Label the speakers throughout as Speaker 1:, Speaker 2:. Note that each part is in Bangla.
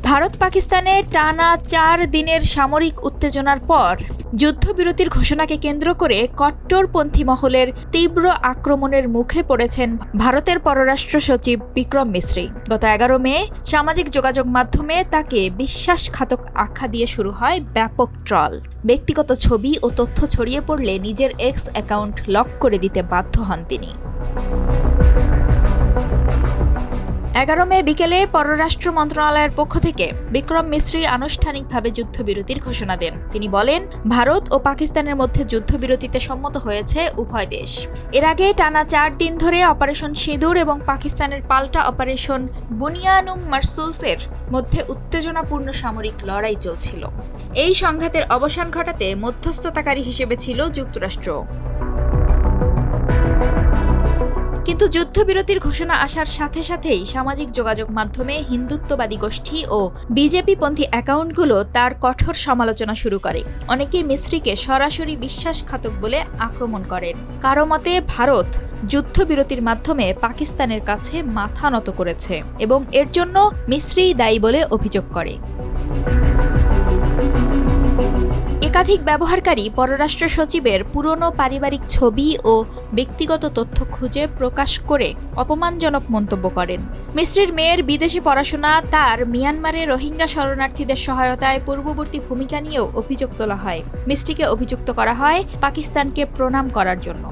Speaker 1: ভারত পাকিস্তানে টানা ৪ দিনের সামরিক উত্তেজনার পর যুদ্ধবিরতির ঘোষণাকে কেন্দ্র করে কট্টরপন্থী মহলের তীব্র আক্রমণের মুখে পড়েছেন ভারতের পররাষ্ট্র সচিব বিক্রম মিসরি। গত ১১ মে সামাজিক যোগাযোগ মাধ্যমে তাকে বিশ্বাসঘাতক আখ্যা দিয়ে শুরু হয় ব্যাপক ট্রল। ব্যক্তিগত ছবি ও তথ্য ছড়িয়ে পড়লে নিজের এক্স অ্যাকাউন্ট লক করে দিতে বাধ্য হন তিনি। ১১ মে বিকেলে পররাষ্ট্র মন্ত্রণালয়ের পক্ষ থেকে বিক্রম মিসরি আনুষ্ঠানিকভাবে যুদ্ধবিরতির ঘোষণা দেন। তিনি বলেন, ভারত ও পাকিস্তানের মধ্যে যুদ্ধবিরতিতে সম্মত হয়েছে উভয় দেশ। এর আগে টানা ৪ দিন ধরে অপারেশন সিঁদুর এবং পাকিস্তানের পাল্টা অপারেশন বুনিয়ানুম মারসুসের মধ্যে উত্তেজনাপূর্ণ সামরিক লড়াই চলছিল। এই সংঘাতের অবসান ঘটাতে মধ্যস্থতাকারী হিসেবে ছিল যুক্তরাষ্ট্র। কিন্তু যুদ্ধবিরতির ঘোষণা আসার সাথে সাথেই সামাজিক যোগাযোগ মাধ্যমে হিন্দুত্ববাদী গোষ্ঠী ও বিজেপিপন্থী অ্যাকাউন্টগুলো তার কঠোর সমালোচনা শুরু করে। অনেকেই মিসরিকে সরাসরি বিশ্বাসঘাতক বলে আক্রমণ করেন। কারো মতে ভারত যুদ্ধবিরতির মাধ্যমে পাকিস্তানের কাছে মাথা নত করেছে এবং এর জন্য মিসরিই দায়ী বলে অভিযোগ করে। একাধিক ব্যবহারকারী পররাষ্ট্র সচিবের পুরনো পারিবারিক ছবি ও ব্যক্তিগত তথ্য খুঁজে প্রকাশ করে অপমানজনক মন্তব্য করেন। মিসরির মেয়ের বিদেশে পড়াশোনা, তার মিয়ানমারে রোহিঙ্গা শরণার্থীদের সহায়তায় পূর্ববর্তী ভূমিকা নিয়েও অভিযোগ তোলা হয়। মিসরিকে অভিযুক্ত করা হয় পাকিস্তানকে প্রণাম করার জন্য।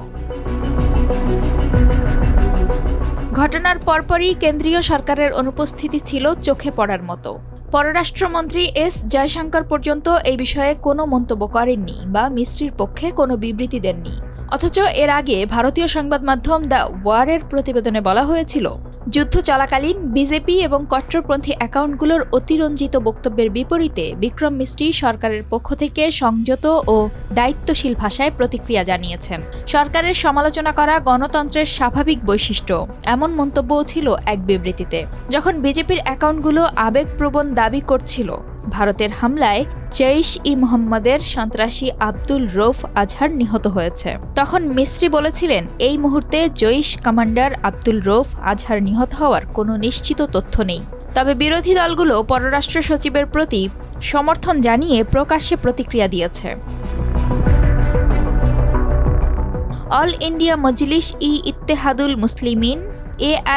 Speaker 1: ঘটনার পরপরই কেন্দ্রীয় সরকারের অনুপস্থিতি ছিল চোখে পড়ার মতো। পররাষ্ট্রমন্ত্রী এস জয়শঙ্কর পর্যন্ত এই বিষয়ে কোনো মন্তব্য করেননি বা মিসরির পক্ষে কোনো বিবৃতি দেননি। অথচ এর আগে ভারতীয় সংবাদ মাধ্যম দ্য ওয়ারের প্রতিবেদনে বলা হয়েছিল, যুদ্ধ চলাকালীন বিজেপি এবং কট্টরপন্থী অ্যাকাউন্টগুলোর অতিরঞ্জিত বক্তব্যের বিপরীতে বিক্রম মিসরি সরকারের পক্ষ থেকে সংযত ও দায়িত্বশীল ভাষায় প্রতিক্রিয়া জানিয়েছেন। সরকারের সমালোচনা করা গণতন্ত্রের স্বাভাবিক বৈশিষ্ট্য, এমন মন্তব্যও ছিল এক বিবৃতিতে। যখন বিজেপির অ্যাকাউন্টগুলো আবেগপ্রবণ দাবি করছিল ভারতের হামলায় জৈশ-ই-মুহাম্মদের সন্ত্রাসী আব্দুল রৌফ আজহার নিহত হয়েছে, তখন মিসরি বলেছিলেন, এই মুহূর্তে জৈশ কমান্ডার আব্দুল রৌফ আজহার নিহত হওয়ার কোনো নিশ্চিত তথ্য নেই। তবে বিরোধী দলগুলো পররাষ্ট্র সচিবের প্রতি সমর্থন জানিয়ে প্রকাশ্যে প্রতিক্রিয়া দিয়েছে। অল ইন্ডিয়া মজলিস-ই-ইত্তেহাদুল মুসলিমিন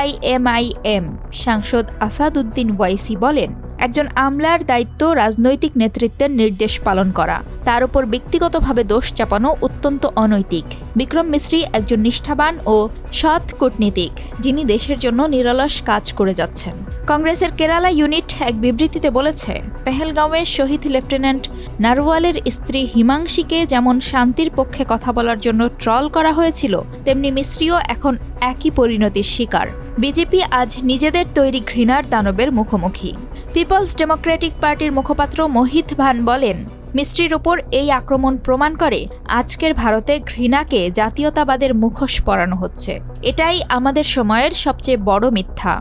Speaker 1: AIMIM সাংসদ আসাদউদ্দিন ওয়াইসি বলেন, একজন আমলার দায়িত্ব রাজনৈতিক নেতৃত্বের নির্দেশ পালন করা, তার উপর ব্যক্তিগতভাবে দোষ চাপানো অত্যন্ত অনৈতিক। বিক্রম মিসরি একজন নিষ্ঠাবান ও সৎ কূটনীতিক, যিনি দেশের জন্য নিরলস কাজ করে যাচ্ছেন। কংগ্রেসের কেরালা ইউনিট এক বিবৃতিতে বলেছে, পেহেলগাঁওয়ে শহীদ লেফটেন্যান্ট নারওয়ালের স্ত্রী হিমাংশীকে যেমন শান্তির পক্ষে কথা বলার জন্য ট্রল করা হয়েছিল, তেমনি মিসরিও এখন একই পরিণতির শিকার। বিজেপি আজ নিজেদের তৈরি ঘৃণার দানবের মুখোমুখি। পিপলস ডেমোক্রেটিক পার্টির মুখপাত্র মোহিত ভান বলেন, মিসরির ওপর এই আক্রমণ প্রমাণ করে আজকের ভারতে ঘৃণাকে জাতীয়তাবাদের মুখোশ পরানো হচ্ছে। এটাই আমাদের সময়ের সবচেয়ে বড় মিথ্যা।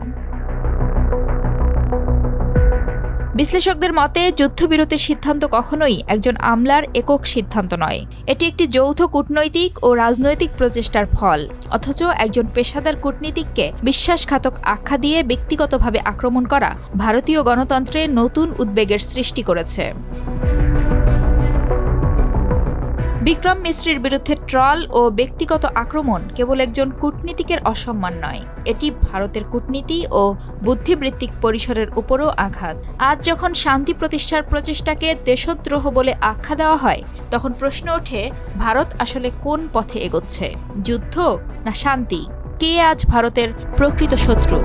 Speaker 1: বিশ্লেষকদের মতে যুদ্ধবিরতির সিদ্ধান্ত কখনোই একজন আমলার একক সিদ্ধান্ত নয়। এটি একটি যৌথ কূটনৈতিক ও রাজনৈতিক প্রচেষ্টার ফল। অথচ একজন পেশাদার কূটনীতিককে বিশ্বাসঘাতক আখ্যা দিয়ে ব্যক্তিগতভাবে আক্রমণ করা ভারতীয় গণতন্ত্রে নতুন উদ্বেগের সৃষ্টি করেছে। বিক্রম মিসরির বিরুদ্ধে ট্রল ও ব্যক্তিগত আক্রমণ কেবল একজন কূটনীতিকের অসম্মান নয়, এটি ভারতের কূটনীতি ও বুদ্ধিবৃত্তিক পরিসরের উপরও আঘাত। আজ যখন শান্তি প্রতিষ্ঠার প্রচেষ্টাকে দেশদ্রোহ বলে আখ্যা দেওয়া হয়, তখন প্রশ্ন ওঠে, ভারত আসলে কোন পথে এগোচ্ছে? যুদ্ধ না শান্তি? কে আজ ভারতের প্রকৃত শত্রু?